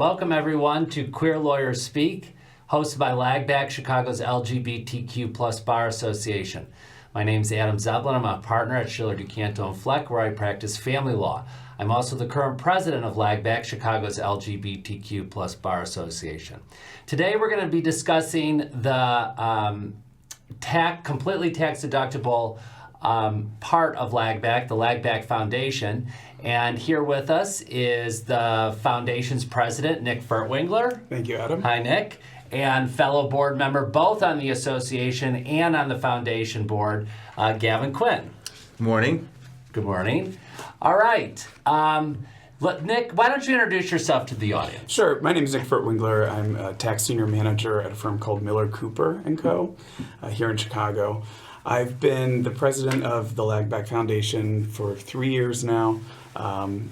Welcome everyone to Queer Lawyers Speak, hosted by LAGBAC, Chicago's LGBTQ plus Bar Association. My name is Adamn Zebelian. I'm a partner at Schiller, DeCanto & Fleck, where I practice family law. I'm also the current president of LAGBAC, Chicago's LGBTQ plus Bar Association. Today we're going to be discussing the completely tax-deductible part of LAGBAC, the LAGBAC Foundation. And here with us is the Foundation's president, Nick Furtwengler. Thank you, Adam. Hi, Nick. And fellow board member, both on the association and on the Foundation board, Gavin Quinn. Good morning. Good morning. All right. Nick, why don't you introduce yourself to the audience? Sure. My name is Nick Furtwengler. I'm a tax senior manager at a firm called Miller Cooper & Co. Here in Chicago. I've been the president of the LAGBAC Foundation for 3 years now.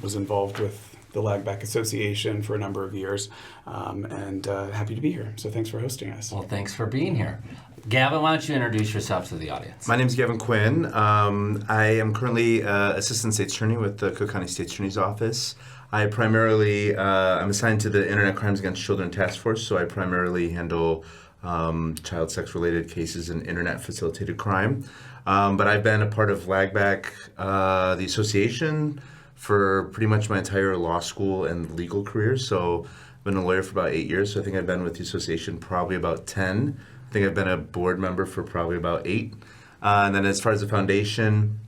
Was involved with the LAGBAC Association for a number of years, and happy to be here. So thanks for hosting us. Well, thanks for being here. Gavin, why don't you introduce yourself to the audience? My name is Gavin Quinn. I am currently Assistant State's Attorney with the Cook County State's Attorney's Office. I primarily, I'm assigned to the Internet Crimes Against Children Task Force, so I primarily handle child sex-related cases and Internet-facilitated crime. But I've been a part of LAGBAC, the association, for pretty much my entire law school and legal career. So I've been a lawyer for about 8 years, so I think I've been with the association probably about 10. I think I've been a board member for probably about 8. And then as far as the foundation,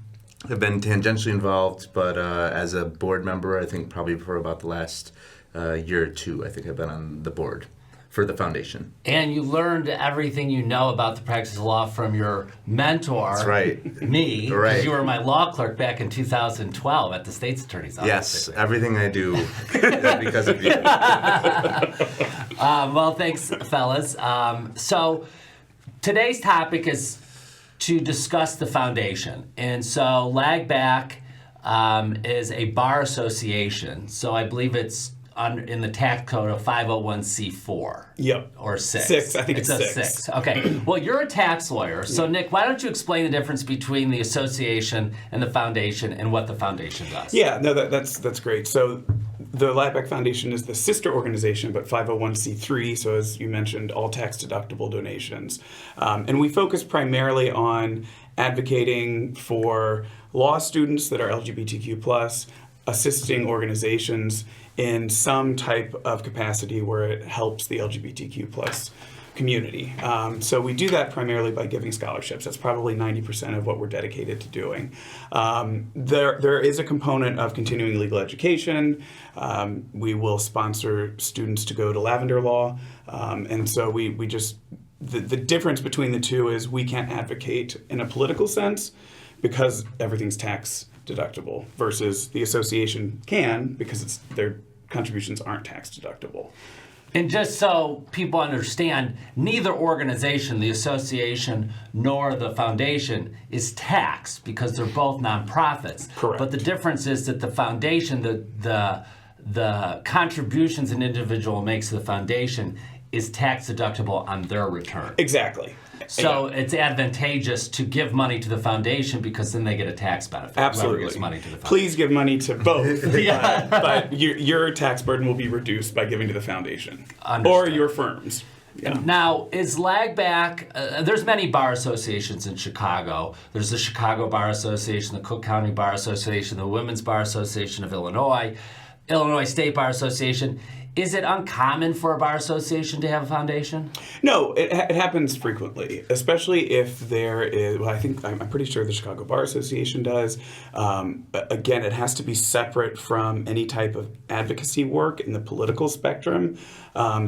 I've been tangentially involved, but as a board member, I think probably for about the last year or two, I think I've been on the board for the foundation. And you learned everything you know about the practice of law from your mentor. That's right. Me. Right. You were my law clerk back in 2012 at the State's Attorney's Office. Yes, everything I do is because of you. Well, thanks, fellas. So today's topic is to discuss the foundation. And so LAGBAC is a bar association. So I believe it's in the tax code of 501c4. Yep. Or 6. 6. I think it's a 6. Okay. Well, you're a tax lawyer. So, Nick, why don't you explain the difference between the association and the foundation and what the foundation does? Yeah, no, that's great. So the LAGBAC Foundation is the sister organization, but 501c3, so as you mentioned, all tax-deductible donations. And we focus primarily on advocating for law students that are LGBTQ+, assisting organizations in some type of capacity where it helps the LGBTQ+ community. So we do that primarily by giving scholarships. That's probably 90% of what we're dedicated to doing. There is a component of continuing legal education. We will sponsor students to go to Lavender Law. And so we just, the difference between the two is we can't advocate in a political sense because everything's tax deductible versus the association can because their contributions aren't tax deductible. And just so people understand, neither organization, the association nor the foundation, is taxed because they're both nonprofits. Correct. But the difference is that the foundation, the contributions an individual makes to the foundation is tax deductible on their return. Exactly. So it's advantageous to give money to the foundation because then they get a tax benefit. Absolutely. Gives money to the foundation. Please give money to both, but your tax burden will be reduced by giving to the foundation. Understood. Or your firms. Yeah. Now, is LAGBAC, there's many bar associations in Chicago. There's the Chicago Bar Association, the Cook County Bar Association, the Women's Bar Association of Illinois, Illinois State Bar Association. Is it uncommon for a bar association to have a foundation? No, it happens frequently, especially if there is, well, I'm pretty sure the Chicago Bar Association does. Again, it has to be separate from any type of advocacy work in the political spectrum.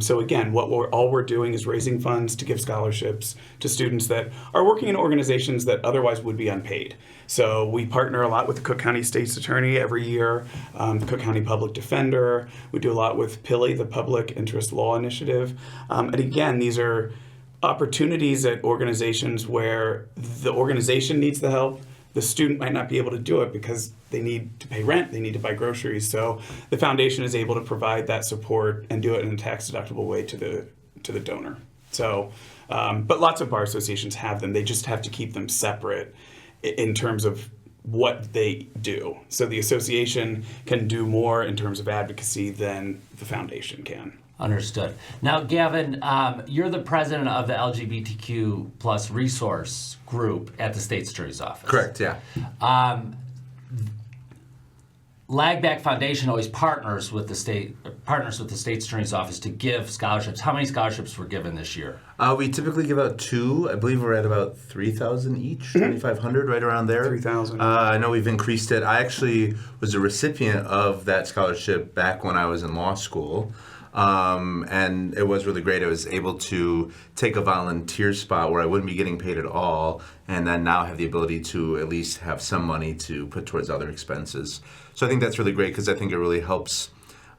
So again, all we're doing is raising funds to give scholarships to students that are working in organizations that otherwise would be unpaid. So we partner a lot with the Cook County State's Attorney every year, the Cook County Public Defender. We do a lot with PILI, the Public Interest Law Initiative. And again, these are opportunities at organizations where the organization needs the help. The student might not be able to do it because they need to pay rent, they need to buy groceries. So the foundation is able to provide that support and do it in a tax-deductible way to the donor. So, but lots of bar associations have them. They just have to keep them separate in terms of what they do. So the association can do more in terms of advocacy than the foundation can. Understood. Now, Gavin, you're the president of the LGBTQ plus resource group at the State's Attorney's Office. Correct, yeah. LAGBAC Foundation always partners with the State's Attorney's Office to give scholarships. How many scholarships were given this year? We typically give out 2. I believe we're at about 3,000 each, 2,500, right around there. 3,000. I know we've increased it. I actually was a recipient of that scholarship back when I was in law school. And it was really great. I was able to take a volunteer spot where I wouldn't be getting paid at all, and then now have the ability to at least have some money to put towards other expenses. So I think that's really great because I think it really helps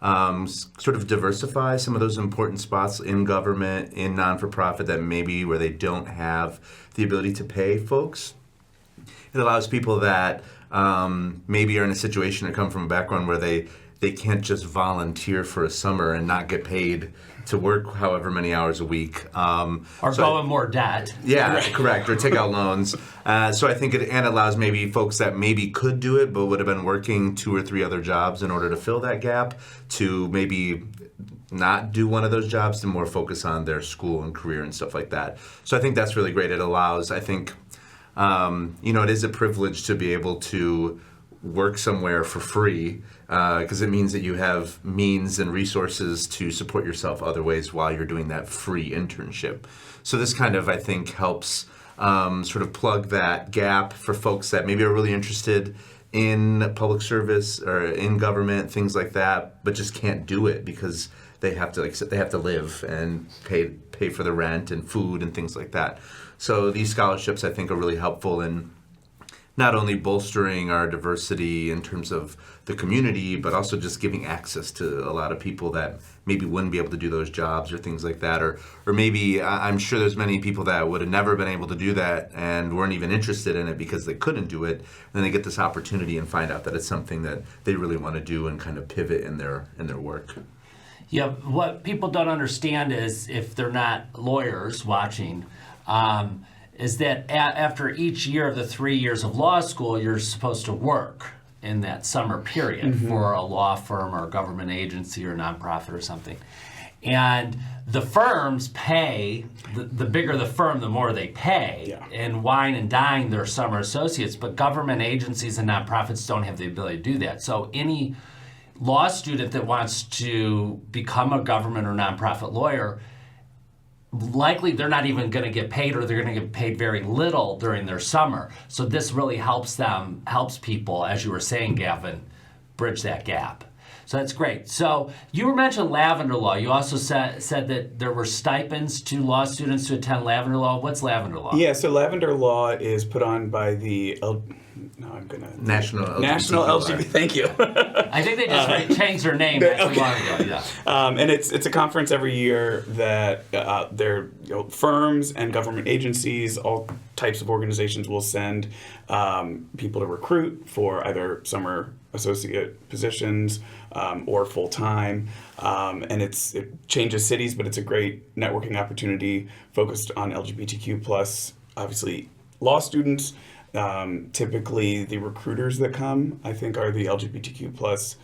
sort of diversify some of those important spots in government, in non-for-profit that maybe where they don't have the ability to pay folks. It allows people that maybe are in a situation or come from a background where they can't just volunteer for a summer and not get paid to work however many hours a week. Or go in more debt. Yeah, correct, or take out loans. So I think it allows maybe folks that maybe could do it but would have been working 2 or 3 other jobs in order to fill that gap to maybe not do one of those jobs to more focus on their school and career and stuff like that. So I think that's really great. It allows, I think, it is a privilege to be able to work somewhere for free because it means that you have means and resources to support yourself other ways while you're doing that free internship. So this kind of, I think, helps sort of plug that gap for folks that maybe are really interested in public service or in government, things like that, but just can't do it because they have to live and pay for the rent and food and things like that. So these scholarships, I think, are really helpful in not only bolstering our diversity in terms of the community, but also just giving access to a lot of people that maybe wouldn't be able to do those jobs or things like that. Or maybe I'm sure there's many people that would have never been able to do that and weren't even interested in it because they couldn't do it. And then they get this opportunity and find out that it's something that they really want to do and kind of pivot in their work. Yeah, what people don't understand is, if they're not lawyers watching, is that after each year of the 3 years of law school, you're supposed to work in that summer period for a law firm or a government agency or nonprofit or something. And the firms pay, the bigger the firm, the more they pay, and wine and dine their summer associates. But government agencies and nonprofits don't have the ability to do that. So any law student that wants to become a government or nonprofit lawyer, likely they're not even going to get paid, or they're going to get paid very little during their summer. So this really helps people, as you were saying, Gavin, bridge that gap. So that's great. So you were mentioning Lavender Law. You also said that there were stipends to law students to attend Lavender Law. What's Lavender Law? Yeah, so Lavender Law is put on by the National LGBT. Thank you. I think they just changed their name not too long ago. Yeah. And it's a conference every year that firms and government agencies, all types of organizations, will send people to recruit for either summer associate positions or full time. And it changes cities, but it's a great networking opportunity focused on LGBTQ plus, obviously, law students. Typically, the recruiters that come, I think, are the LGBTQ plus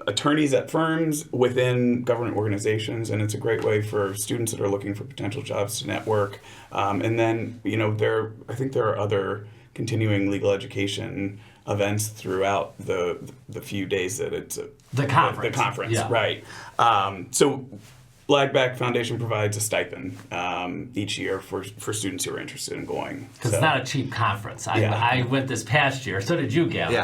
attorneys at firms within government organizations, and it's a great way for students that are looking for potential jobs to network. And then, I think there are other continuing legal education events throughout the few days that it's the conference. The conference, yeah. Right. So LAGBAC Foundation provides a stipend each year for students who are interested in going. Because it's not a cheap conference. I went this past year. So did you, Gavin.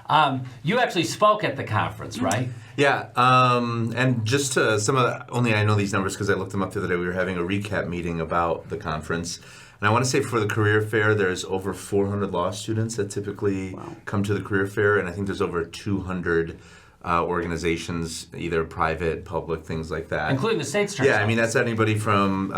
Yeah. You actually spoke at the conference, right? Yeah. And just to only I know these numbers because I looked them up the other day. We were having a recap meeting about the conference. And I want to say for the career fair, there's over 400 law students that typically come to the career fair. And I think there's over 200 organizations, either private, public, things like that. Including the State's Attorney's Office. I mean, that's anybody from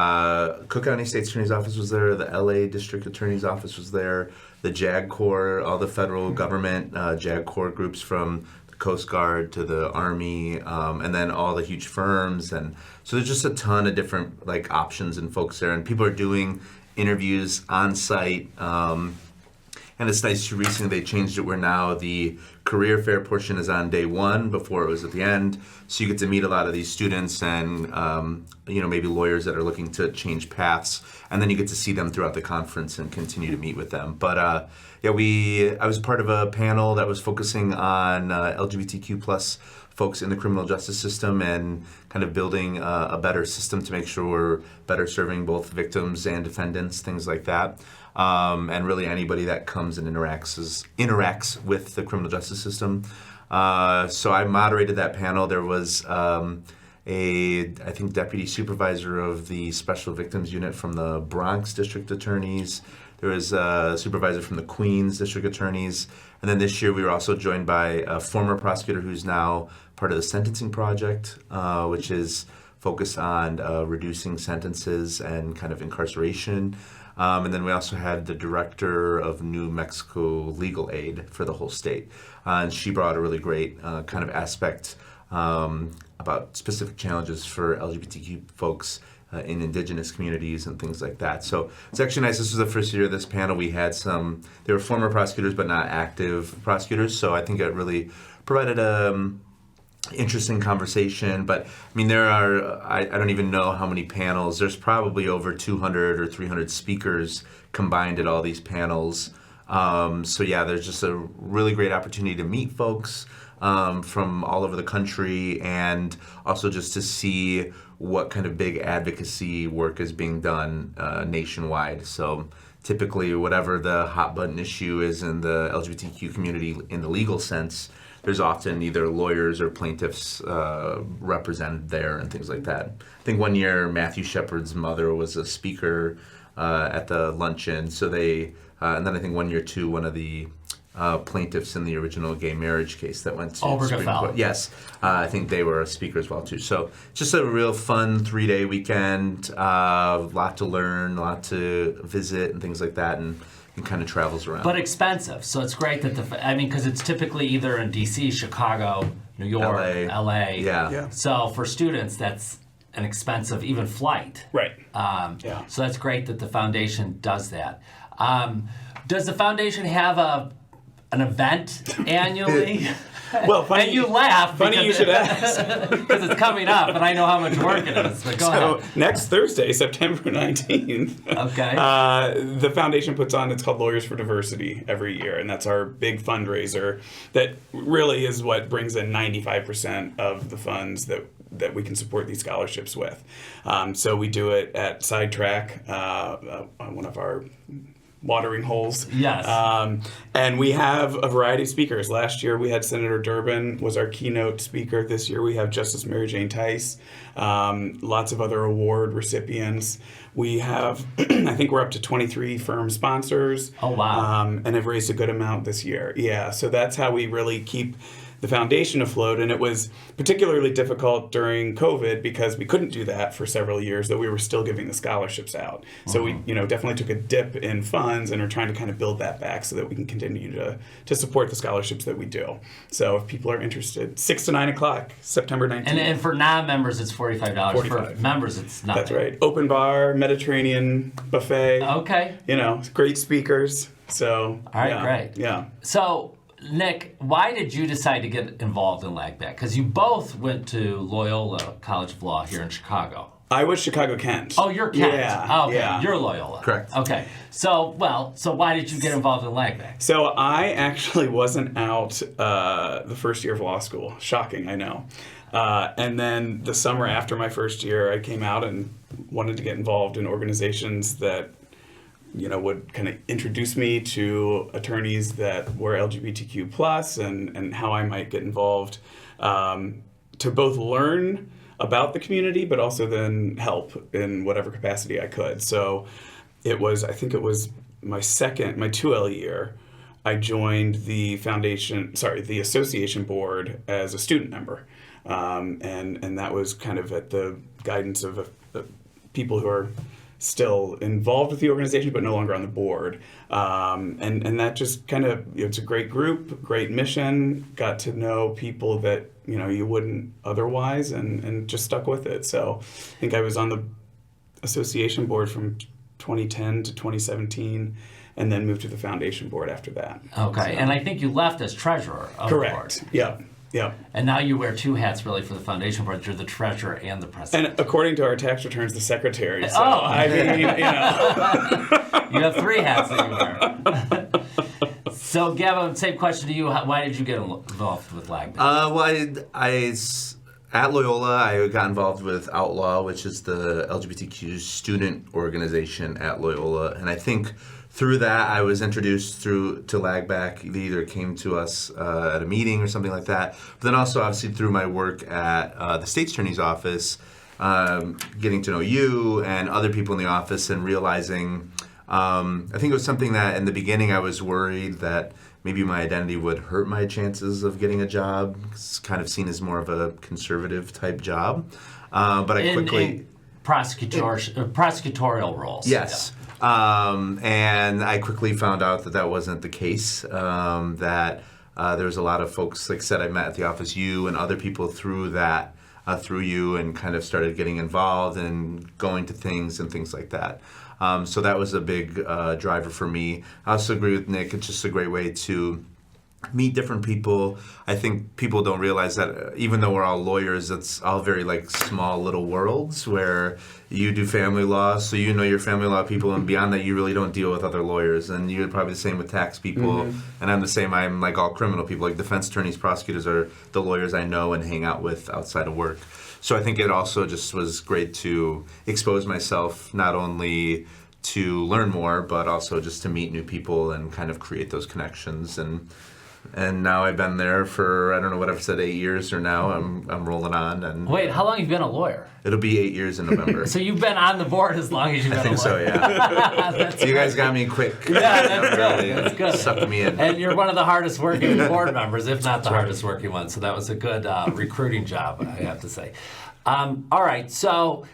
Cook County State's Attorney's Office was there, the LA District Attorney's Office was there, the JAG Corps, all the federal government JAG Corps groups from the Coast Guard to the Army, and then all the huge firms. And so there's just a ton of different options and folks there. And people are doing interviews on site. And it's nice, recently they changed it where now the career fair portion is on day one, before it was at the end. So you get to meet a lot of these students and, maybe lawyers that are looking to change paths. And then you get to see them throughout the conference and continue to meet with them. But I was part of a panel that was focusing on LGBTQ plus folks in the criminal justice system and kind of building a better system to make sure we're better serving both victims and defendants, things like that. And really anybody that comes and interacts with the criminal justice system. So I moderated that panel. There was I think deputy supervisor of the special victims unit from the Bronx district attorneys. There was a supervisor from the Queens district attorneys. And then this year we were also joined by a former prosecutor who's now part of the sentencing project, which is focused on reducing sentences and kind of incarceration. And then we also had the director of New Mexico legal aid for the whole state. And she brought a really great kind of aspect about specific challenges for LGBTQ folks in indigenous communities and things like that. So it's actually nice. This was the first year of this panel. We had they were former prosecutors but not active prosecutors. So I think it really provided interesting conversation. But I mean, there are, I don't even know how many panels. There's probably over 200 or 300 speakers combined at all these panels. So yeah, there's just a really great opportunity to meet folks from all over the country, and also just to see what kind of big advocacy work is being done nationwide. So typically whatever the hot button issue is in the LGBTQ community in the legal sense, there's often either lawyers or plaintiffs represented there and things like that. I think one year Matthew Shepard's mother was a speaker at the luncheon. So and then I think one year too, one of the plaintiffs in the original gay marriage case that went to Supreme Court. Yes, I think they were a speaker as well too. So just a real fun 3-day weekend, a lot to learn, a lot to visit and things like that, and kind of travels around. But expensive, so it's great that because it's typically either in DC, Chicago, New York, LA. Yeah. So for students, that's an expensive even flight. Right. So that's great that the foundation does that. Does the foundation have an event annually? Well, funny, and you laugh. Funny you should ask. Because it's coming up, and I know how much work it is. But go ahead. Next Thursday, September 19th, okay. The foundation puts on, it's called Lawyers for Diversity every year, and that's our big fundraiser that really is what brings in 95% of the funds that we can support these scholarships with. So we do it at Sidetrack, one of our watering holes. Yes. And we have a variety of speakers. Last year we had Senator Durbin was our keynote speaker. This year we have Justice Mary Jane Tice, lots of other award recipients. We have, I think we're up to 23 firm sponsors. Oh, wow. And have raised a good amount this year. Yeah, so that's how we really keep the foundation afloat, and it was particularly difficult during COVID because we couldn't do that for several years, though we were still giving the scholarships out. So we, definitely took a dip in funds and are trying to kind of build that back so that we can continue to support the scholarships that we do. So if people are interested, 6 to 9 o'clock, September 19th. And for non-members, it's $45. $45. For members, it's nothing. That's right. Open bar, Mediterranean buffet. Okay. Great speakers. So. All right, great. Yeah. So, Nick, why did you decide to get involved in LAGBAC? Because you both went to Loyola College of Law here in Chicago. I was Chicago-Kent. Oh, you're Kent. Yeah. Oh, okay. Yeah. You're Loyola. Correct. Okay. So why did you get involved in LAGBAC? So I actually wasn't out the first year of law school. Shocking, I know. And then the summer after my first year, I came out and wanted to get involved in organizations that would kind of introduce me to attorneys that were LGBTQ plus and how I might get involved to both learn about the community, but also then help in whatever capacity I could. So I think it was my 2L year, I joined the association board as a student member. And that was kind of at the guidance of people who are still involved with the organization but no longer on the board, and that just kind of, it's a great group, great mission, got to know people that you wouldn't otherwise, and just stuck with it. So I think I was on the association board from 2010 to 2017, and then moved to the foundation board after that. Okay, and I think you left as treasurer of the board. Correct. Yeah. Yeah. And now you wear two hats really for the foundation board. You're the treasurer and the president. And according to our tax returns, the secretary. So, Oh. I mean, you know. You have three hats that you wear. So, Gavin, same question to you. Why did you get involved with LAGBAC? At Loyola, I got involved with Outlaw, which is the LGBTQ student organization at Loyola, and I think through that I was introduced to LAGBAC. They either came to us at a meeting or something like that, but then also obviously through my work at the State's Attorney's Office, getting to know you and other people in the office and realizing, I think it was something that in the beginning I was worried that maybe my identity would hurt my chances of getting a job. It's kind of seen as more of a conservative type job. But I quickly... In prosecutorial roles. Yes. And I quickly found out that that wasn't the case, that there was a lot of folks, like I said, I met at the office, you and other people through that, through you, and kind of started getting involved and going to things and things like that. So that was a big driver for me. I also agree with Nick. It's just a great way to meet different people. I think people don't realize that even though we're all lawyers, it's all very like small little worlds where you do family law, so you know your family law people, and beyond that you really don't deal with other lawyers. And you're probably the same with tax people, and I'm the same. I'm like all criminal people. Like defense attorneys, prosecutors are the lawyers I know and hang out with outside of work. So I think it also just was great to expose myself, not only to learn more, but also just to meet new people and kind of create those connections. And now I've been there for, I don't know what I've said, 8 years or now. I'm rolling on. And Wait, how long have you been a lawyer? It'll be 8 years in November. So you've been on the board as long as you've been a lawyer? I think so, yeah. So you guys got me quick. Yeah, that's good. That's good. Sucked me in. And you're one of the hardest working board members, if not the hardest working one. So that was a good recruiting job, I have to say. All right, so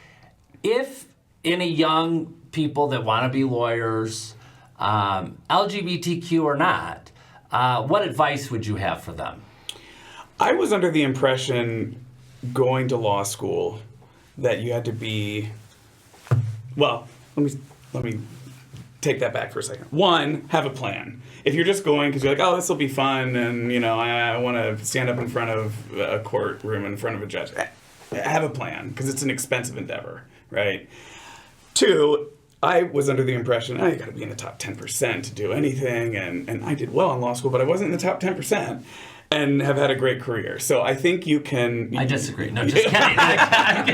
if any young people that want to be lawyers, LGBTQ or not, what advice would you have for them? I was under the impression going to law school that you had to be, well, let me take that back for a second. One, have a plan. If you're just going because you're like, oh, this will be fun, and you know, I want to stand up in front of a courtroom in front of a judge, have a plan because it's an expensive endeavor, right? Two, I was under the impression, you got to be in the top 10% to do anything, and I did well in law school, but I wasn't in the top 10%, and have had a great career. So I think you can... I disagree. No, just kidding. I'm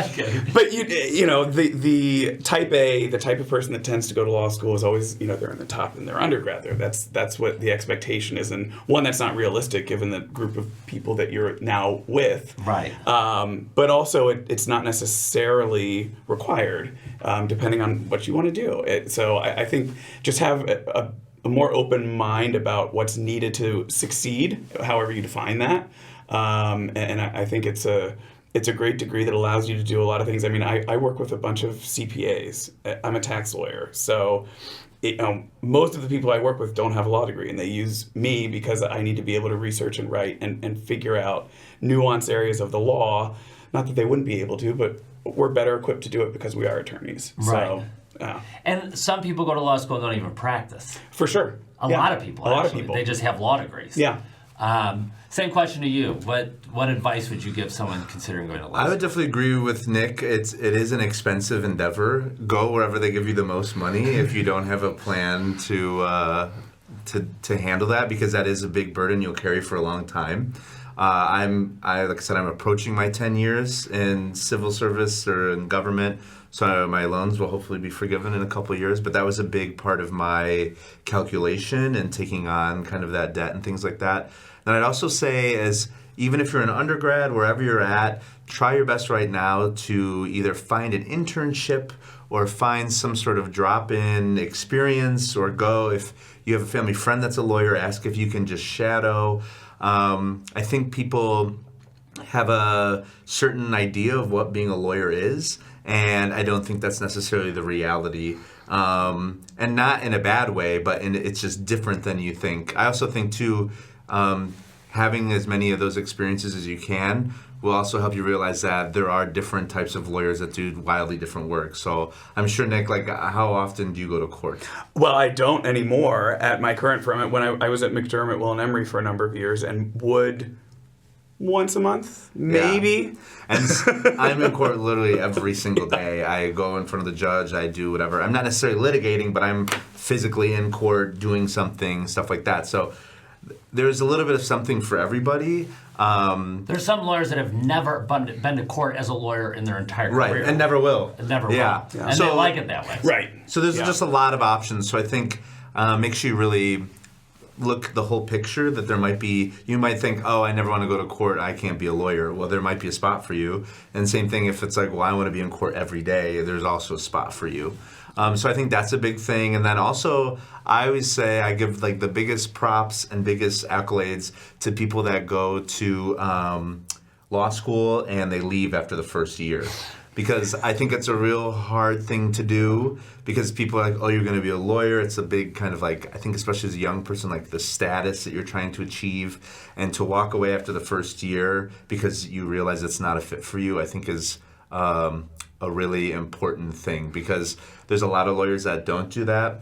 kidding. But you know, the type A, the type of person that tends to go to law school is always, you know, they're in the top in their undergrad there. That's what the expectation is, and one, that's not realistic given the group of people that you're now with. Right. But also it's not necessarily required, depending on what you want to do. So I think just have a more open mind about what's needed to succeed, however you define that. And I think it's a great degree that allows you to do a lot of things. I mean, I work with a bunch of CPAs. I'm a tax lawyer. So most of the people I work with don't have a law degree, and they use me because I need to be able to research and write and figure out nuanced areas of the law. Not that they wouldn't be able to, but we're better equipped to do it because we are attorneys. Right. So, and some people go to law school and don't even practice. For sure. A lot of people. A lot of actually. people. They just have law degrees. Yeah. Same question to you. What advice would you give someone considering going to law school? I would definitely agree with Nick. It is an expensive endeavor. Go wherever they give you the most money if you don't have a plan to handle that, because that is a big burden you'll carry for a long time. Like I said, I'm approaching my 10 years in civil service or in government, so my loans will hopefully be forgiven in a couple of years. But that was a big part of my calculation and taking on kind of that debt and things like that. And I'd also say, even if you're an undergrad, wherever you're at, try your best right now to either find an internship or find some sort of drop-in experience, or go, if you have a family friend that's a lawyer, ask if you can just shadow. I think people have a certain idea of what being a lawyer is, and I don't think that's necessarily the reality. And not in a bad way, but it's just different than you think. I also think, too, having as many of those experiences as you can will also help you realize that there are different types of lawyers that do wildly different work. So I'm sure, Nick, like, how often do you go to court? Well, I don't anymore at my current firm. When I was at McDermott, Will & Emery for a number of years, and would once a month, maybe. Yeah. And I'm in court literally every single day. I go in front of the judge, I do whatever. I'm not necessarily litigating, but I'm physically in court doing something, stuff like that. So there's a little bit of something for everybody. There's some lawyers that have never been to court as a lawyer in their entire career. Right, and never will. And never will. Yeah. And So- they like it that way. Right. So there's just a lot of options. So I think make sure you really look the whole picture, that there might be, you might think, oh, I never want to go to court, I can't be a lawyer. Well, there might be a spot for you. And same thing if it's like, well, I want to be in court every day, there's also a spot for you. So I think that's a big thing. And then also, I always say I give like the biggest props and biggest accolades to people that go to law school and they leave after the first year. Because I think it's a real hard thing to do, because people are like, oh, you're going to be a lawyer. It's a big kind of like, I think especially as a young person, like the status that you're trying to achieve. And to walk away after the first year because you realize it's not a fit for you, I think is a really important thing, because there's a lot of lawyers that don't do that,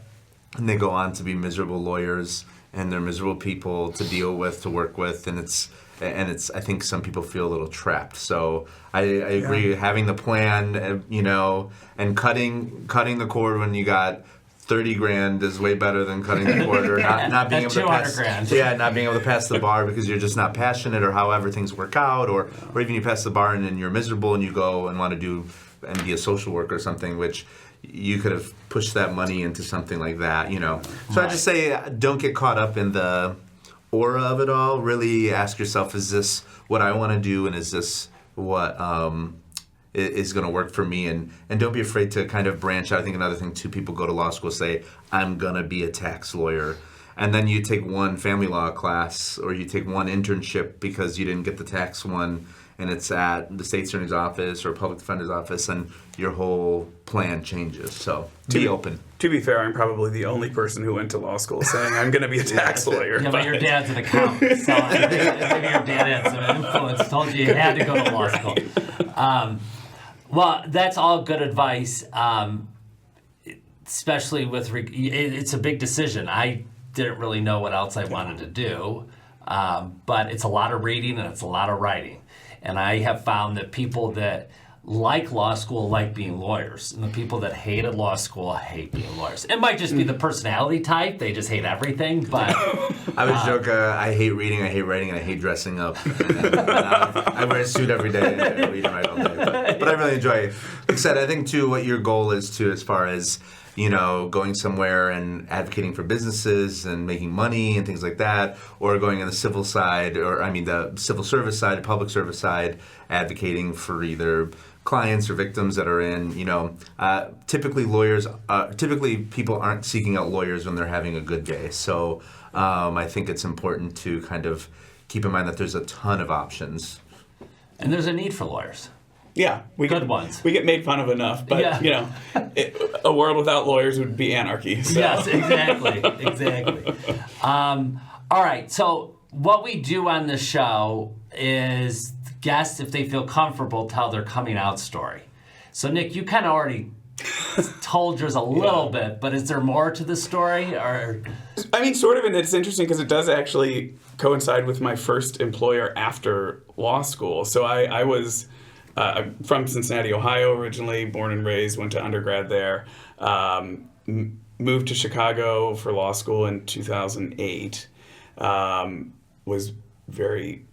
and they go on to be miserable lawyers, and they're miserable people to deal with, to work with, and it's I think some people feel a little trapped. So I agree, having the plan, and cutting the cord when you got 30 grand is way better than cutting the cord or not being able to pass. 200 grand. Yeah, not being able to pass the bar because you're just not passionate, or however things work out, or even you pass the bar and then you're miserable and you go and want to do and be a social worker or something, which you could have pushed that money into something like that, So I just say, don't get caught up in the aura of it all. Really ask yourself, is this what I want to do, and is this what is going to work for me? And don't be afraid to kind of branch out. I think another thing too, people go to law school, say, I'm going to be a tax lawyer. And then you take one family law class, or you take one internship because you didn't get the tax one, and it's at the state attorney's office or public defender's office, and your whole plan changes. So be open. To be fair, I'm probably the only person who went to law school saying I'm going to be a tax lawyer. Yeah, but your dad's an accountant, so maybe your dad had some influence, told you had to go to law school. Well, that's all good advice, especially with it's a big decision. I didn't really know what else I wanted to do, but it's a lot of reading and it's a lot of writing. And I have found that people that like law school like being lawyers, and the people that hated law school hate being lawyers. It might just be the personality type; they just hate everything. But I would joke, I hate reading, I hate writing, and I hate dressing up. I wear a suit every day and I read and write all day. But I really enjoy it. Like I said, I think too, what your goal is too, as far as going somewhere and advocating for businesses and making money and things like that, or going on the civil side, the civil service side, public service side, advocating for either clients or victims that are in, typically people aren't seeking out lawyers when they're having a good day. So I think it's important to kind of keep in mind that there's a ton of options. and there's a need for lawyers. Yeah, Good ones. We get made fun of enough, but a world without lawyers would be anarchy. So. Yes, exactly. All right, so what we do on the show is guests, if they feel comfortable, tell their coming out story. So Nick, you kind of already told yours a little bit, but is there more to the story? Or I mean, sort of, and it's interesting because it does actually coincide with my first employer after law school. So I was from Cincinnati, Ohio originally, born and raised, went to undergrad there, moved to Chicago for law school in 2008, was very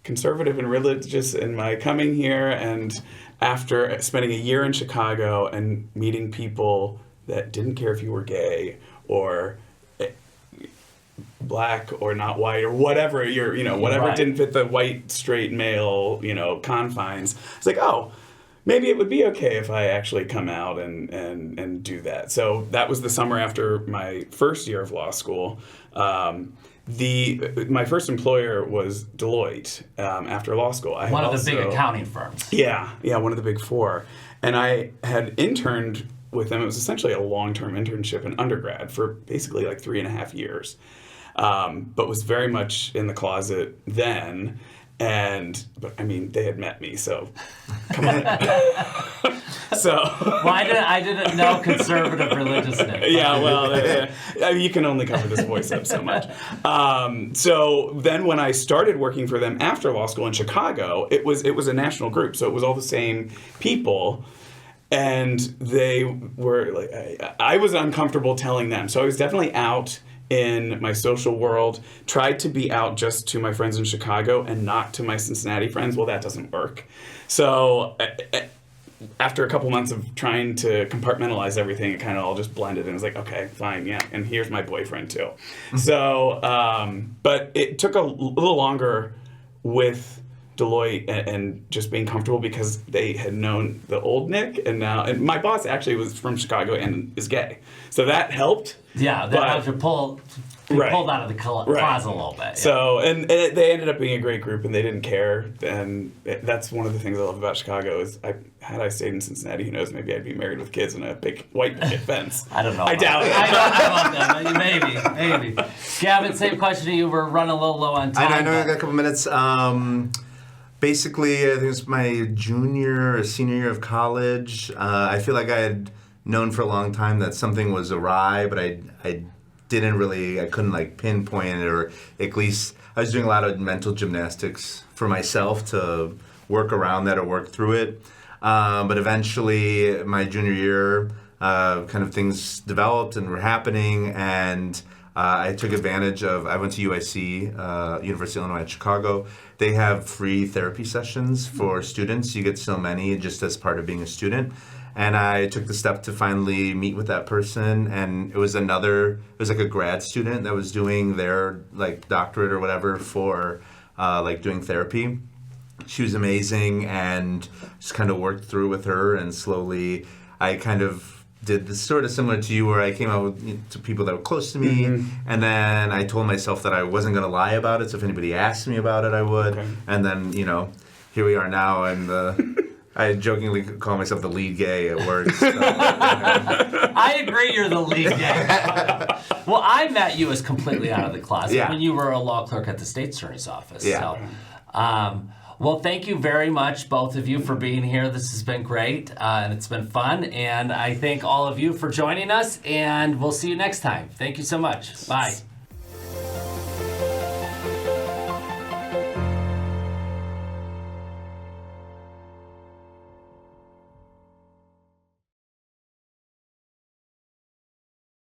conservative and religious in my coming here, and after spending a year in Chicago and meeting people that didn't care if you were gay or black or not white or whatever whatever Right. didn't fit the white straight male confines, it's like, oh, maybe it would be okay if I actually come out and do that. So that was the summer after my first year of law school. My first employer was Deloitte after law school. one of the big accounting firms. Yeah, one of the big four. And I had interned with them. It was essentially a long-term internship in undergrad for basically like 3.5 years, but was very much in the closet then. But I mean, they had met me, so come on. So Well, I didn't know conservative religiousness. yeah, well, I mean, you can only cover this voice up so much. So then when I started working for them after law school in Chicago, it was a national group, so it was all the same people. And they were like, I was uncomfortable telling them. So I was definitely out in my social world, tried to be out just to my friends in Chicago and not to my Cincinnati friends. Well, that doesn't work. So after a couple months of trying to compartmentalize everything, it kind of all just blended, and it was like, okay, fine, yeah, and here's my boyfriend too. So, but it took a little longer with Deloitte and just being comfortable because they had known the old Nick, and my boss actually was from Chicago and is gay, so that helped. Yeah, that helped you pulled out of the closet a little bit. Yeah. So, and they ended up being a great group, and they didn't care. And that's one of the things I love about Chicago is had I stayed in Cincinnati, who knows, maybe I'd be married with kids in a big white picket fence. I don't know. I doubt it. I love that. Maybe. Gavin, same question to you. We're running a little low on time. I know I got a couple minutes. Basically, I think it was my junior or senior year of college. I feel like I had known for a long time that something was awry, but I couldn't like pinpoint it, or at least I was doing a lot of mental gymnastics for myself to work around that or work through it. But eventually, my junior year, kind of things developed and were happening, and I took advantage of, I went to UIC, University of Illinois at Chicago. They have free therapy sessions for students. You get so many just as part of being a student. And I took the step to finally meet with that person, and it was like a grad student that was doing their like doctorate or whatever for like doing therapy. She was amazing, and just kind of worked through with her, and slowly I kind of did this sort of similar to you, where I came out to people that were close to me, and then I told myself that I wasn't going to lie about it, so if anybody asked me about it, I would. Okay. And then, here we are now, and I jokingly call myself the lead gay at work. So. I agree you're the lead gay. Well, I met you as completely out of the closet when you were a law clerk at the state attorney's office. Yeah. So, well, thank you very much, both of you, for being here. This has been great, and it's been fun. And I thank all of you for joining us, and we'll see you next time. Thank you so much. Bye.